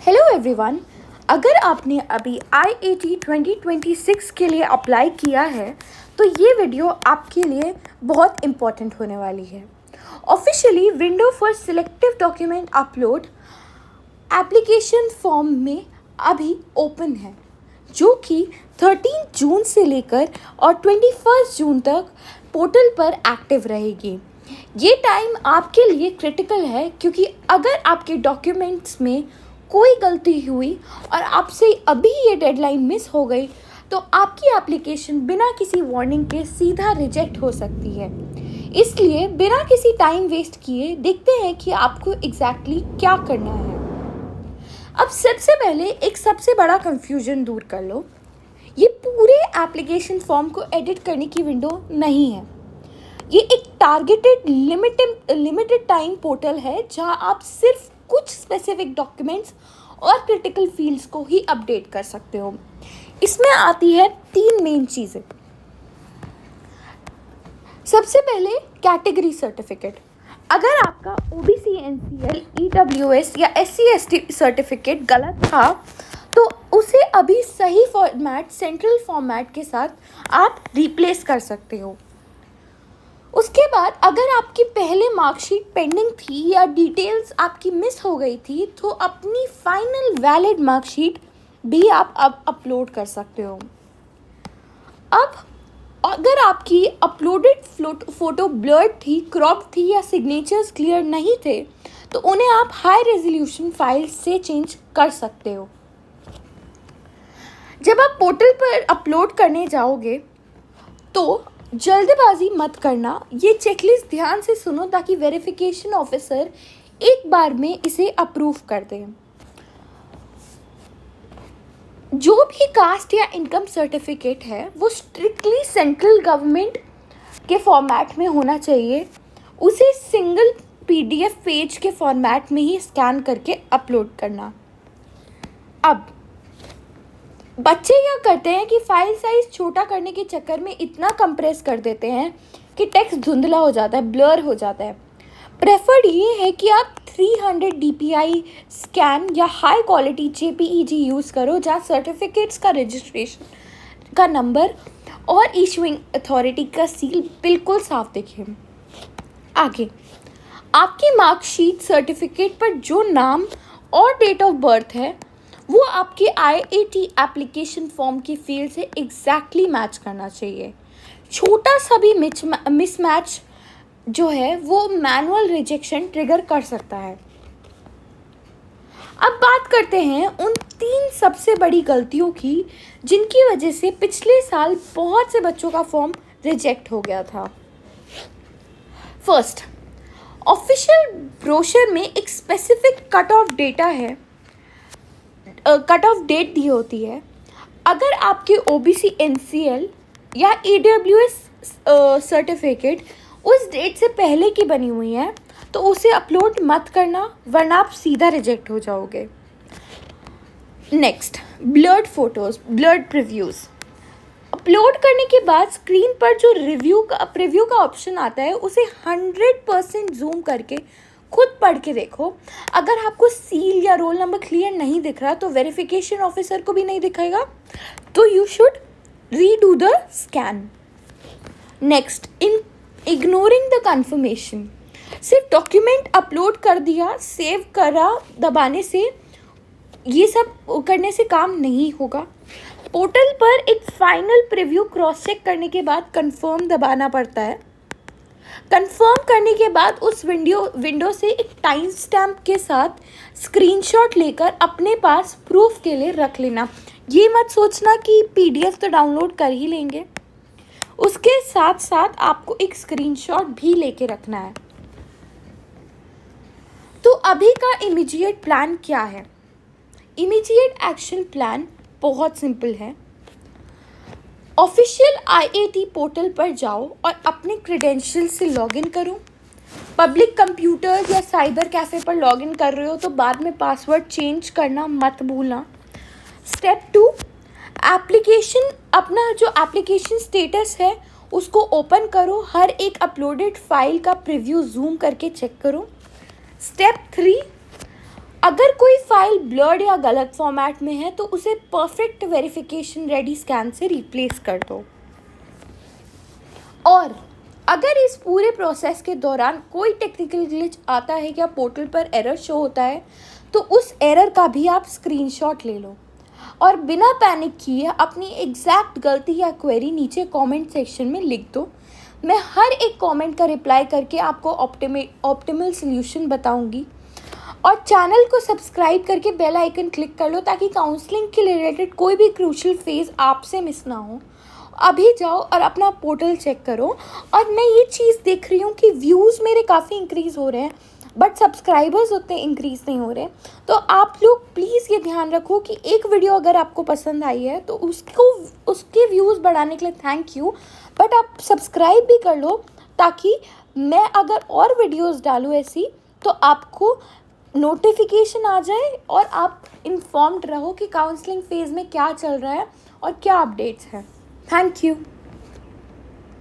Hello everyone. अगर आपने अभी IIT 2026 के लिए अप्लाई किया है तो ये वीडियो आपके लिए बहुत इम्पोर्टेंट होने वाली है। Officially window for selective document upload application form में अभी ओपन है, जो कि 13 जून से लेकर और 21 जून तक पोर्टल पर एक्टिव रहेगी। ये टाइम आपके लिए क्रिटिकल है, क्योंकि अगर आपके डॉक्यूमेंट्स में कोई गलती हुई और आपसे अभी ये डेडलाइन मिस हो गई तो आपकी एप्लीकेशन बिना किसी वार्निंग के सीधा रिजेक्ट हो सकती है। इसलिए बिना किसी टाइम वेस्ट किए देखते हैं कि आपको एग्जैक्टली क्या करना है। अब सबसे पहले एक सबसे बड़ा कंफ्यूजन दूर कर लो। ये पूरे एप्लीकेशन फॉर्म को एडिट करने की विंडो नहीं है। ये एक टारगेटेड लिमिटेड टाइम पोर्टल है, जहां आप सिर्फ कुछ स्पेसिफिक डॉक्यूमेंट्स और क्रिटिकल फील्ड्स को ही अपडेट कर सकते हो। इसमें आती है 3 मेन चीज़ें। सबसे पहले कैटेगरी सर्टिफिकेट। अगर आपका OBC, NCL, EWS या SC/ST सर्टिफिकेट गलत था तो उसे अभी सही फॉर्मेट, सेंट्रल फॉर्मेट के साथ आप रिप्लेस कर सकते हो। उसके बाद अगर आपकी पहले मार्कशीट पेंडिंग थी या डिटेल्स आपकी मिस हो गई थी तो अपनी फाइनल वैलिड मार्कशीट भी आप अब अपलोड कर सकते हो। अब अगर आपकी अपलोडेड फ़ोटो ब्लर्ड थी, क्रॉप थी या सिग्नेचर्स क्लियर नहीं थे तो उन्हें आप हाई रेजोल्यूशन फाइल से चेंज कर सकते हो। जब आप पोर्टल पर अपलोड करने जाओगे तो जल्दबाजी मत करना। ये चेकलिस्ट ध्यान से सुनो ताकि वेरिफिकेशन ऑफिसर एक बार में इसे अप्रूव कर दें। जो भी कास्ट या इनकम सर्टिफिकेट है वो स्ट्रिक्टली सेंट्रल गवर्नमेंट के फॉर्मेट में होना चाहिए। उसे सिंगल PDF पेज के फॉर्मेट में ही स्कैन करके अपलोड करना। अब बच्चे क्या करते हैं कि फाइल साइज छोटा करने के चक्कर में इतना कंप्रेस कर देते हैं कि टेक्स्ट धुंधला हो जाता है, ब्लर हो जाता है। प्रेफर्ड ये है कि आप 300 DPI स्कैन या हाई क्वालिटी JPEG यूज़ करो, जहाँ सर्टिफिकेट्स का रजिस्ट्रेशन का नंबर और इशूइंग अथॉरिटी का सील बिल्कुल साफ दिखे। आगे, आपकी मार्कशीट सर्टिफिकेट पर जो नाम और डेट ऑफ बर्थ है वो आपके IIT एप्लीकेशन फॉर्म की फील्ड से एग्जैक्टली मैच करना चाहिए। छोटा सा भी मिसमैच जो है वो मैनुअल रिजेक्शन ट्रिगर कर सकता है। अब बात करते हैं उन 3 सबसे बड़ी गलतियों की जिनकी वजह से पिछले साल बहुत से बच्चों का फॉर्म रिजेक्ट हो गया था। फर्स्ट, ऑफिशियल ब्रोशर में एक स्पेसिफिक कट ऑफ डेट दी होती है। अगर आपके OBC, NCL या EWS सर्टिफिकेट उस डेट से पहले की बनी हुई है तो उसे अपलोड मत करना, वरना आप सीधा रिजेक्ट हो जाओगे। Next, blurred photos, blurred previews. Upload करने के बाद स्क्रीन पर जो प्रीव्यू का ऑप्शन आता है उसे 100% जूम करके खुद पढ़ के देखो। अगर आपको सील या रोल नंबर क्लियर नहीं दिख रहा तो वेरिफिकेशन ऑफिसर को भी नहीं दिखेगा, तो you should redo the scan. Next, in ignoring the confirmation. सिर्फ डॉक्यूमेंट अपलोड कर दिया, सेव करा दबाने से, ये सब करने से काम नहीं होगा। पोर्टल पर एक फाइनल प्रीव्यू क्रॉस चेक करने के बाद कंफर्म दबाना पड़ता है। कंफर्म करने के बाद उस विंडो से एक टाइम स्टैम्प के साथ स्क्रीनशॉट लेकर अपने पास प्रूफ के लिए रख लेना। ये मत सोचना कि PDF तो डाउनलोड कर ही लेंगे, उसके साथ साथ आपको एक स्क्रीनशॉट भी लेके रखना है। तो अभी का इमीडिएट प्लान क्या है? इमीडिएट एक्शन प्लान बहुत सिंपल है। ऑफिशियल IIT पोर्टल पर जाओ और अपने क्रेडेंशियल से लॉगिन करो। पब्लिक कंप्यूटर या साइबर कैफ़े पर लॉगिन कर रहे हो तो बाद में पासवर्ड चेंज करना मत भूलना। स्टेप 2, अपना जो एप्लीकेशन स्टेटस है उसको ओपन करो। हर एक अपलोडेड फाइल का प्रीव्यू जूम करके चेक करो। स्टेप 3, अगर कोई फाइल ब्लर्ड या गलत फॉर्मेट में है तो उसे परफेक्ट वेरिफिकेशन रेडी स्कैन से रिप्लेस कर दो। और अगर इस पूरे प्रोसेस के दौरान कोई टेक्निकल ग्लिच आता है या पोर्टल पर एरर शो होता है तो उस एरर का भी आप स्क्रीनशॉट ले लो और बिना पैनिक किए अपनी एग्जैक्ट गलती या क्वेरी नीचे कमेंट सेक्शन में लिख दो। मैं हर एक कमेंट का रिप्लाई करके आपको ऑप्टिमल सॉल्यूशन बताऊंगी। और चैनल को सब्सक्राइब करके बेल आइकन क्लिक कर लो ताकि काउंसलिंग के रिलेटेड कोई भी क्रूशियल फेज़ आपसे मिस ना हो। अभी जाओ और अपना पोर्टल चेक करो। और मैं ये चीज़ देख रही हूँ कि व्यूज़ मेरे काफ़ी इंक्रीज़ हो रहे हैं बट सब्सक्राइबर्स उतने इंक्रीज़ नहीं हो रहे। तो आप लोग प्लीज़ ये ध्यान रखो कि एक वीडियो अगर आपको पसंद आई है तो उसके व्यूज़ बढ़ाने के लिए थैंक यू, बट आप सब्सक्राइब भी कर लो ताकि मैं अगर और वीडियोज़ डालूँ ऐसी तो आपको नोटिफिकेशन आ जाए और आप इन्फॉर्म्ड रहो कि काउंसलिंग फेज़ में क्या चल रहा है और क्या अपडेट्स हैं। Thank you.